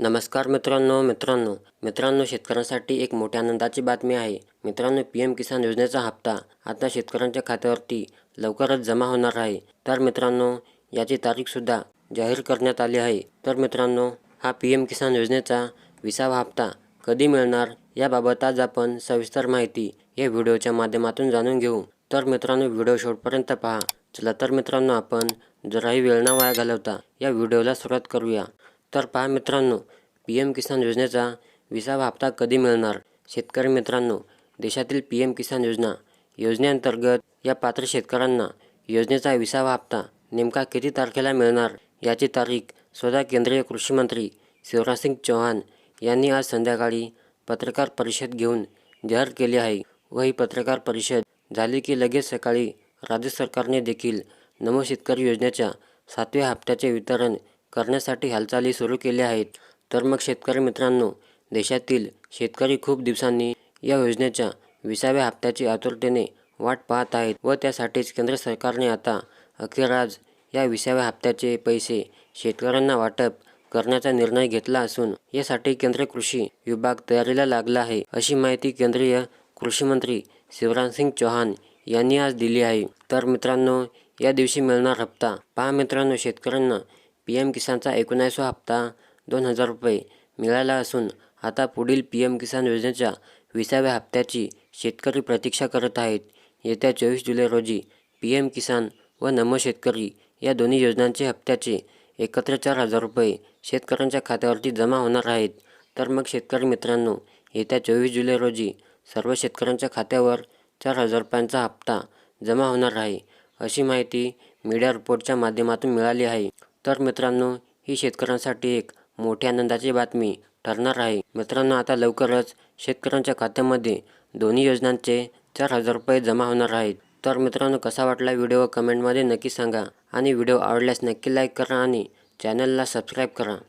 नमस्कार मित्रांनो शेतकऱ्यांसाठी एक मोठ्या आनंदाची बातमी आहे। मित्रांनो, PM किसान योजनेचा हप्ता आता शेतकऱ्यांच्या खात्यावरती लवकरच जमा होणार आहे। तर मित्रांनो, याची तारीख सुद्धा जाहीर करण्यात आली आहे। तर मित्रांनो, हा PM किसान योजनेचा 20वा हप्ता कधी मिळणार याबाबत आज आपण सविस्तर माहिती या व्हिडिओच्या माध्यमातून जाणून घेऊ। तर मित्रांनो, व्हिडिओ शेवटपर्यंत पहा। चला तर मित्रांनो, आपण जराही वेळ न वाया घालवता या व्हिडिओला सुरुवात करूया। तर पहा मित्रांनो, PM किसान योजनेचा 20वा हप्ता कधी मिळणार। शेतकरी मित्रांनो, देशातील PM किसान योजनेअंतर्गत या पात्र शेतकऱ्यांना योजनेचा 20वा हप्ता नेमका किती तारखेला मिळणार याची तारीख स्वतः केंद्रीय कृषी मंत्री शिवराज सिंग चौहान यांनी आज संध्याकाळी पत्रकार परिषद घेऊन जाहीर केली आहे। व ही पत्रकार परिषद झाली की लगेच सकाळी राज्य सरकारने देखील नमो शेतकरी योजनेच्या 7व्या हप्त्याचे वितरण करण्यासाठी हालचाली सुरू केल्या आहेत। तर मग शेतकरी मित्रांनो, देशातील शेतकरी खूप दिवसांनी या योजनेच्या 20व्या हप्त्याची आतुरतेने वाट पाहत आहेत व त्यासाठीच केंद्र सरकारने आता अखेर आज या 20व्या हप्त्याचे पैसे शेतकऱ्यांना वाटप करण्याचा निर्णय घेतला असून यासाठी केंद्रीय कृषी विभाग तयारीला लागला आहे, अशी माहिती केंद्रीय कृषी मंत्री शिवराज सिंग चौहान यांनी आज दिली आहे। तर मित्रांनो, या दिवशी मिळणार हप्ता पहा मित्रांनो, शेतकऱ्यांना PM किसानचा 19वा हप्ता 2000 रुपये मिळाला असून आता पुढील PM किसान योजनेच्या 20व्या हप्त्याची शेतकरी प्रतीक्षा करत आहेत। येत्या 24 जुलै रोजी PM किसान व नमो शेतकरी या दोन्ही योजनांचे हप्त्याचे एकत्र 4000 रुपये शेतकऱ्यांच्या खात्यावरती जमा होणार आहेत। तर मग शेतकरी मित्रांनो, येत्या 24 जुलै रोजी सर्व शेतकऱ्यांच्या खात्यावर 4000 रुपयांचा हप्ता जमा होणार आहे, अशी माहिती मीडिया रिपोर्टच्या माध्यमातून मिळाली आहे। तर मित्रांनो, ही शेतकऱ्यांसाठी एक मोठी आनंदाची बातमी ठरणार आहे। मित्रांनो, आता लवकरच शेतकऱ्यांच्या खात्यामध्ये दोन्ही योजनांचे 4000 रुपये जमा होणार आहेत। तर मित्रांनो, कसा वाटला व्हिडिओ कमेंटमध्ये नक्की सांगा आणि व्हिडिओ आवडल्यास नक्की लाईक करा आणि चॅनलला सबस्क्राईब करा।